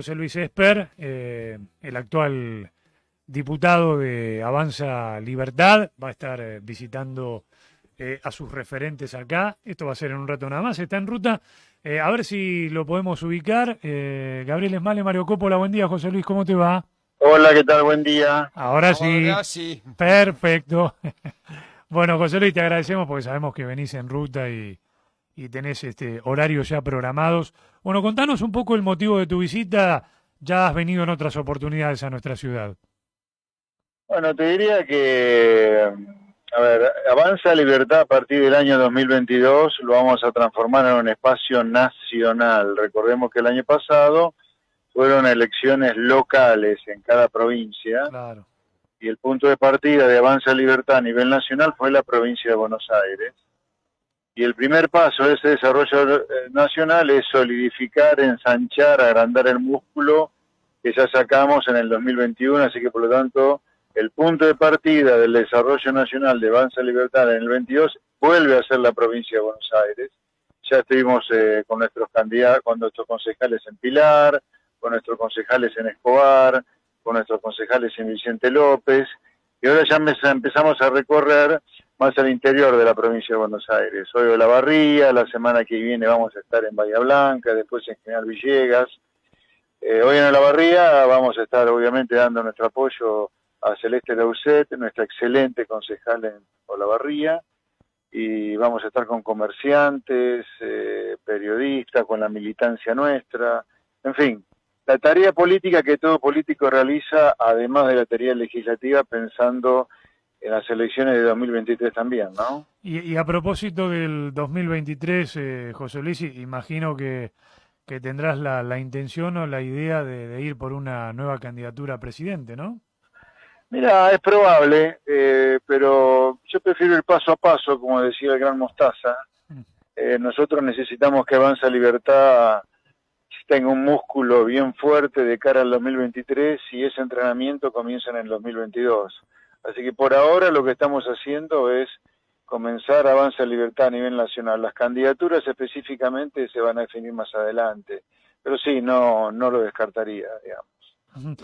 José Luis Esper, el actual diputado de Avanza Libertad, va a estar visitando a sus referentes acá. Esto va a ser en un rato nada más, está en ruta. A ver si lo podemos ubicar. Gabriel Esmale, Mario Coppola, buen día. José Luis, ¿cómo te va? Hola, ¿qué tal? Buen día. Ahora sí, Ahora sí. perfecto. Bueno, José Luis, te agradecemos porque sabemos que venís en ruta y tenés horarios ya programados. Bueno, contanos un poco el motivo de tu visita. Ya has venido en otras oportunidades a nuestra ciudad. Bueno, te diría que, a ver, Avanza Libertad a partir del año 2022 lo vamos a transformar en un espacio nacional. Recordemos que el año pasado fueron elecciones locales en cada provincia Claro. y el punto de partida de Avanza Libertad a nivel nacional fue la provincia de Buenos Aires. Y el primer paso de ese desarrollo nacional es solidificar, ensanchar, agrandar el músculo que ya sacamos en el 2021, así que por lo tanto el punto de partida del desarrollo nacional de Avanza Libertad en el 22 vuelve a ser la provincia de Buenos Aires. Ya estuvimos con nuestros candidatos, con nuestros concejales en Pilar, con nuestros concejales en Escobar, con nuestros concejales en Vicente López, y ahora ya empezamos a recorrer más al interior de la provincia de Buenos Aires. Hoy de La Barría, la semana que viene vamos a estar en Bahía Blanca, después en General Villegas. Hoy en La Barría vamos a estar obviamente dando nuestro apoyo a Celeste Dauset, nuestra excelente concejal en Olavarría, y vamos a estar con comerciantes, periodistas, con la militancia nuestra, en fin, la tarea política que todo político realiza, además de la tarea legislativa, pensando en las elecciones de 2023 también, ¿no? Y a propósito del 2023, José Luis, imagino que tendrás la intención o la idea de ir por una nueva candidatura a presidente, ¿no? Mira, es probable, pero yo prefiero ir paso a paso, como decía el gran Mostaza. Mm. Nosotros necesitamos que Avanza Libertad tenga un músculo bien fuerte de cara al 2023 y ese entrenamiento comienza en el 2022. Así que por ahora lo que estamos haciendo es comenzar Avanza Libertad a nivel nacional. Las candidaturas específicamente se van a definir más adelante, pero sí, no lo descartaría, digamos. Ujú.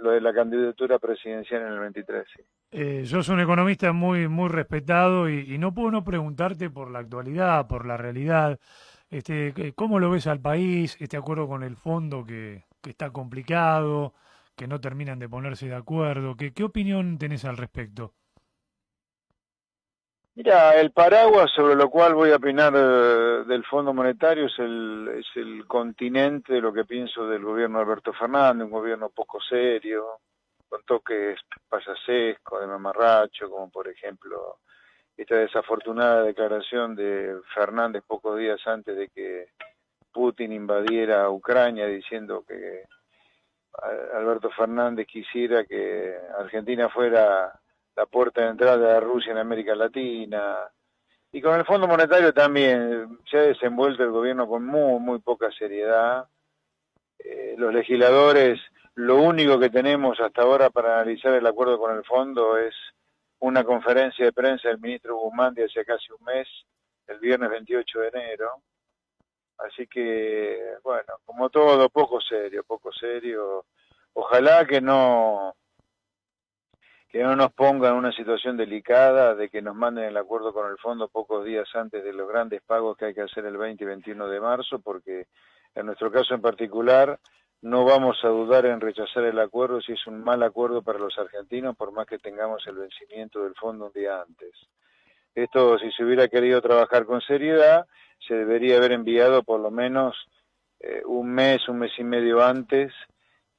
Lo de la candidatura presidencial en el 23, sí. Sos un economista muy respetado y no puedo no preguntarte por la actualidad, por la realidad. ¿Cómo lo ves al país? Este acuerdo con el fondo que está complicado, que no terminan de ponerse de acuerdo. ¿Qué opinión tenés al respecto? Mira, el paraguas sobre lo cual voy a opinar del Fondo Monetario es el continente de lo que pienso del gobierno de Alberto Fernández, un gobierno poco serio, con toques payasescos, de mamarracho, como por ejemplo esta desafortunada declaración de Fernández pocos días antes de que Putin invadiera Ucrania, diciendo que Alberto Fernández quisiera que Argentina fuera la puerta de entrada de Rusia en América Latina. Y con el Fondo Monetario también se ha desenvuelto el gobierno con muy poca seriedad. Los legisladores, lo único que tenemos hasta ahora para analizar el acuerdo con el fondo es una conferencia de prensa del ministro Guzmán de hace casi un mes, el viernes 28 de enero. Así que, bueno, como todo, poco serio, poco serio. Ojalá que no nos ponga en una situación delicada de que nos manden el acuerdo con el fondo pocos días antes de los grandes pagos que hay que hacer el 20 y 21 de marzo, porque en nuestro caso en particular no vamos a dudar en rechazar el acuerdo si es un mal acuerdo para los argentinos, por más que tengamos el vencimiento del fondo un día antes. Esto, si se hubiera querido trabajar con seriedad, se debería haber enviado por lo menos un mes y medio antes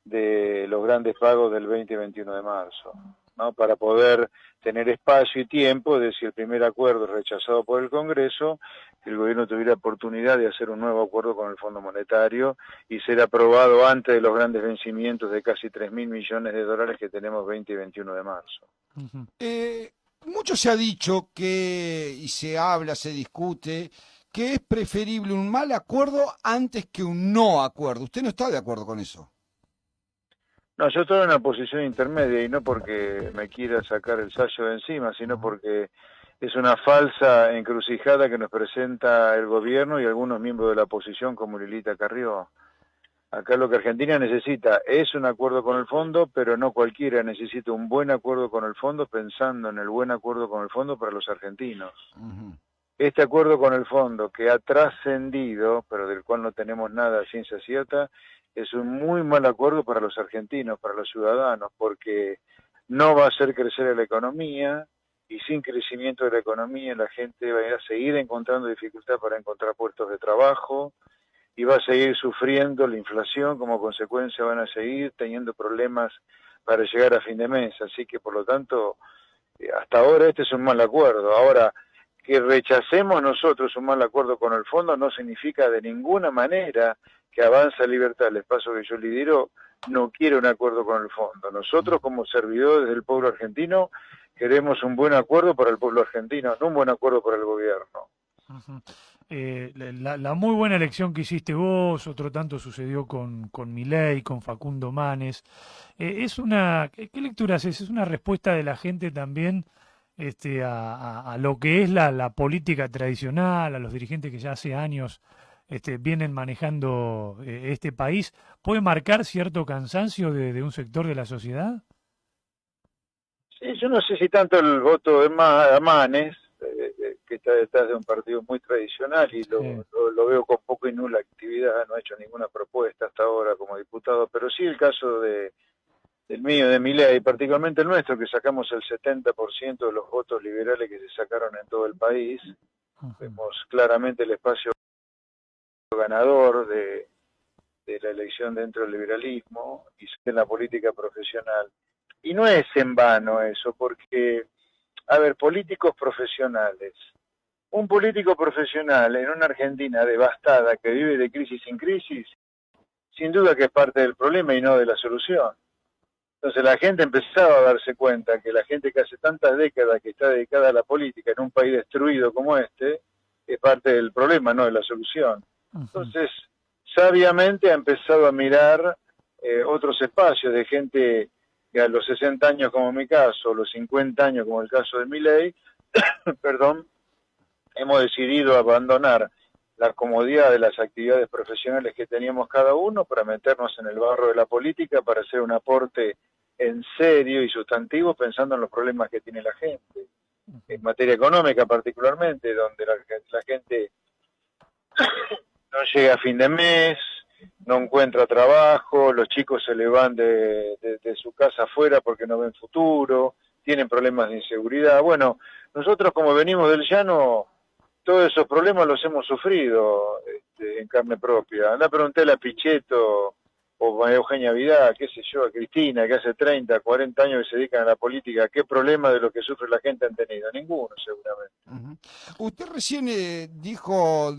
de los grandes pagos del 20 y 21 de marzo, ¿no? Para poder tener espacio y tiempo de si el primer acuerdo es rechazado por el Congreso, que el gobierno tuviera oportunidad de hacer un nuevo acuerdo con el Fondo Monetario y ser aprobado antes de los grandes vencimientos de casi 3.000 millones de dólares que tenemos 20 y 21 de marzo. Ujú. Eh, Mucho se ha dicho y se habla, se discute, que es preferible un mal acuerdo antes que un no acuerdo. ¿Usted no está de acuerdo con eso? No, yo estoy en una posición intermedia y no porque me quiera sacar el sayo de encima, sino Ujú. porque es una falsa encrucijada que nos presenta el gobierno y algunos miembros de la oposición como Lilita Carrió. Acá lo que Argentina necesita es un acuerdo con el fondo, pero no cualquiera necesita un buen acuerdo con el fondo pensando en el buen acuerdo con el fondo para los argentinos. Este acuerdo con el fondo que ha trascendido, pero del cual no tenemos nada a ciencia cierta, es un muy mal acuerdo para los argentinos, para los ciudadanos, porque no va a hacer crecer la economía y sin crecimiento de la economía la gente va a seguir encontrando dificultad para encontrar puestos de trabajo y va a seguir sufriendo la inflación, como consecuencia van a seguir teniendo problemas para llegar a fin de mes. Así que, por lo tanto, hasta ahora este es un mal acuerdo. Ahora, que rechacemos nosotros un mal acuerdo con el fondo no significa de ninguna manera que Avanza Libertad, el espacio que yo lidero, no quiere un acuerdo con el fondo. Nosotros, como servidores del pueblo argentino, queremos un buen acuerdo para el pueblo argentino, no un buen acuerdo para el gobierno. La muy buena elección que hiciste vos, otro tanto sucedió con Milei, con Facundo Manes. ¿Qué lectura haces? ¿Es una respuesta de la gente también a lo que es la política tradicional, a los dirigentes que ya hace años vienen manejando este país? ¿Puede marcar cierto cansancio de un sector de la sociedad? Sí, yo no sé si tanto el voto de Manes, que está detrás de un partido muy tradicional y lo veo con poco y nula actividad, no ha hecho ninguna propuesta hasta ahora como diputado, pero sí el caso del mío, de Milei, particularmente el nuestro, que sacamos el 70% de los votos liberales que se sacaron en todo el país. Vemos claramente el espacio ganador de la elección dentro del liberalismo y en la política profesional. Y no es en vano eso, porque, a ver, políticos profesionales. Un político profesional en una Argentina devastada que vive de crisis en crisis, sin duda que es parte del problema y no de la solución. Entonces la gente empezaba a darse cuenta que la gente que hace tantas décadas que está dedicada a la política en un país destruido como este, es parte del problema, no de la solución. Entonces, sabiamente ha empezado a mirar otros espacios de gente que a los 60 años, como en mi caso, o los 50 años, como el caso de Milei, perdón, hemos decidido abandonar la comodidad de las actividades profesionales que teníamos cada uno para meternos en el barro de la política, para hacer un aporte en serio y sustantivo pensando en los problemas que tiene la gente, en materia económica particularmente, donde la gente no llega a fin de mes, no encuentra trabajo, los chicos se le van de su casa afuera porque no ven futuro, tienen problemas de inseguridad. Bueno, nosotros como venimos del llano, todos esos problemas los hemos sufrido en carne propia. Andá, preguntéle a Pichetto o a Eugenia Vidal, qué sé yo, a Cristina, que hace 30, 40 años que se dedican a la política, ¿qué problema de lo que sufre la gente han tenido? Ninguno, seguramente. Usted recién dijo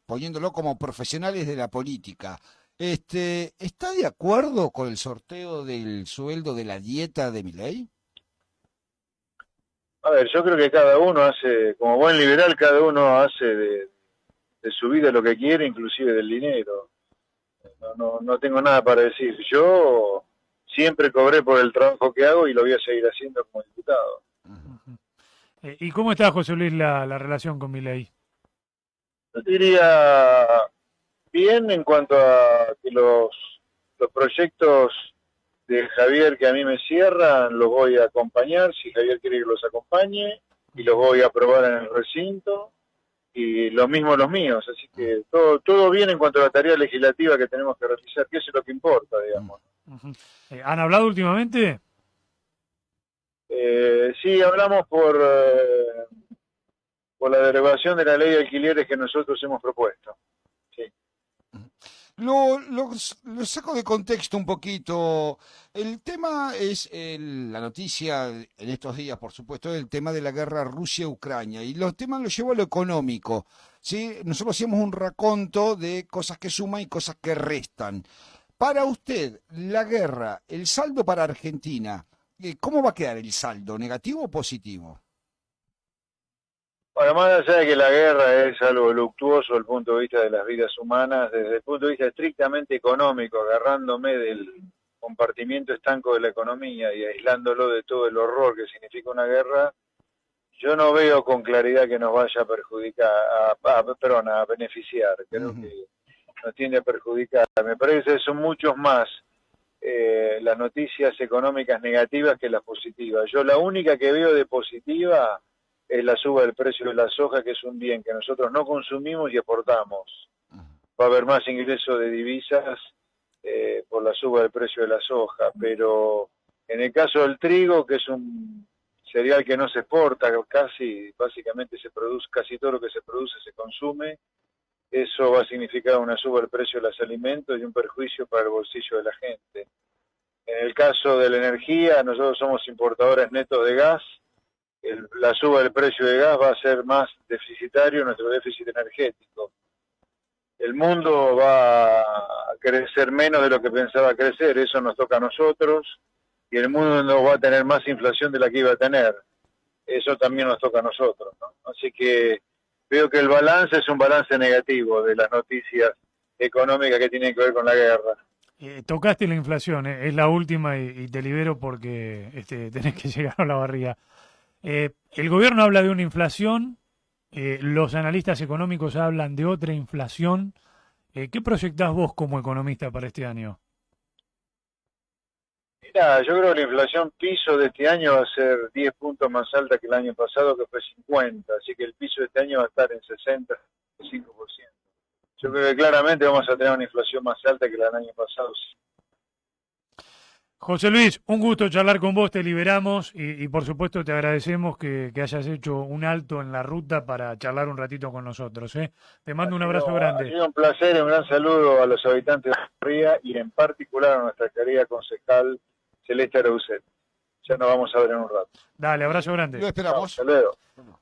poniéndolo como profesionales de la política. ¿Está de acuerdo con el sorteo del sueldo de la dieta de Milei? A ver, yo creo que cada uno hace, como buen liberal, cada uno hace de su vida lo que quiere, inclusive del dinero. No tengo nada para decir. Yo siempre cobré por el trabajo que hago y lo voy a seguir haciendo como diputado. ¿Y cómo está, José Luis, la relación con Milei? Yo diría bien en cuanto a que los proyectos de Javier que a mí me cierran, los voy a acompañar, si Javier quiere que los acompañe, y los voy a aprobar en el recinto, y lo mismo los míos, así que todo bien en cuanto a la tarea legislativa que tenemos que realizar, que eso es lo que importa, digamos. ¿Han hablado últimamente? Sí, hablamos por la derogación de la ley de alquileres que nosotros hemos propuesto. Sí. Lo saco de contexto un poquito. El tema es la noticia en estos días, por supuesto, el tema de la guerra Rusia-Ucrania. Y los temas lo llevo a lo económico, ¿sí? Nosotros hacíamos un raconto de cosas que suman y cosas que restan. Para usted, la guerra, el saldo para Argentina, ¿cómo va a quedar el saldo? ¿Negativo o positivo? Bueno, más allá de que la guerra es algo luctuoso desde el punto de vista de las vidas humanas, desde el punto de vista estrictamente económico, agarrándome del compartimiento estanco de la economía y aislándolo de todo el horror que significa una guerra, yo no veo con claridad que nos vaya a perjudicar, a beneficiar. Creo que nos tiende a perjudicar. Me parece que son muchos más las noticias económicas negativas que las positivas. Yo la única que veo de positiva es la suba del precio de la soja, que es un bien que nosotros no consumimos y exportamos. Va a haber más ingresos de divisas por la suba del precio de la soja, pero en el caso del trigo, que es un cereal que no se exporta, casi, básicamente se produce, casi todo lo que se produce se consume, eso va a significar una suba del precio de los alimentos y un perjuicio para el bolsillo de la gente. En el caso de la energía, nosotros somos importadores netos de gas, la suba del precio de gas va a ser más deficitario nuestro déficit energético. El mundo va a crecer menos de lo que pensaba crecer, eso nos toca a nosotros, y el mundo no va a tener más inflación de la que iba a tener, eso también nos toca a nosotros, ¿no? Así que veo que el balance es un balance negativo de las noticias económicas que tienen que ver con la guerra. Tocaste la inflación, es la última y te libero porque tenés que llegar a la barriga. El gobierno habla de una inflación, los analistas económicos hablan de otra inflación. ¿Qué proyectás vos como economista para este año? Mirá, yo creo que la inflación piso de este año va a ser 10 puntos más alta que el año pasado, que fue 50, así que el piso de este año va a estar en 65%. Yo creo que claramente vamos a tener una inflación más alta que la del año pasado. José Luis, un gusto charlar con vos, te liberamos y por supuesto te agradecemos que hayas hecho un alto en la ruta para charlar un ratito con nosotros. Te mando un abrazo grande. Ha sido un placer y un gran saludo a los habitantes de Ría y en particular a nuestra querida concejal Celeste Araucet. Ya nos vamos a ver en un rato. Dale, abrazo grande. Lo esperamos. Hasta luego. Bueno.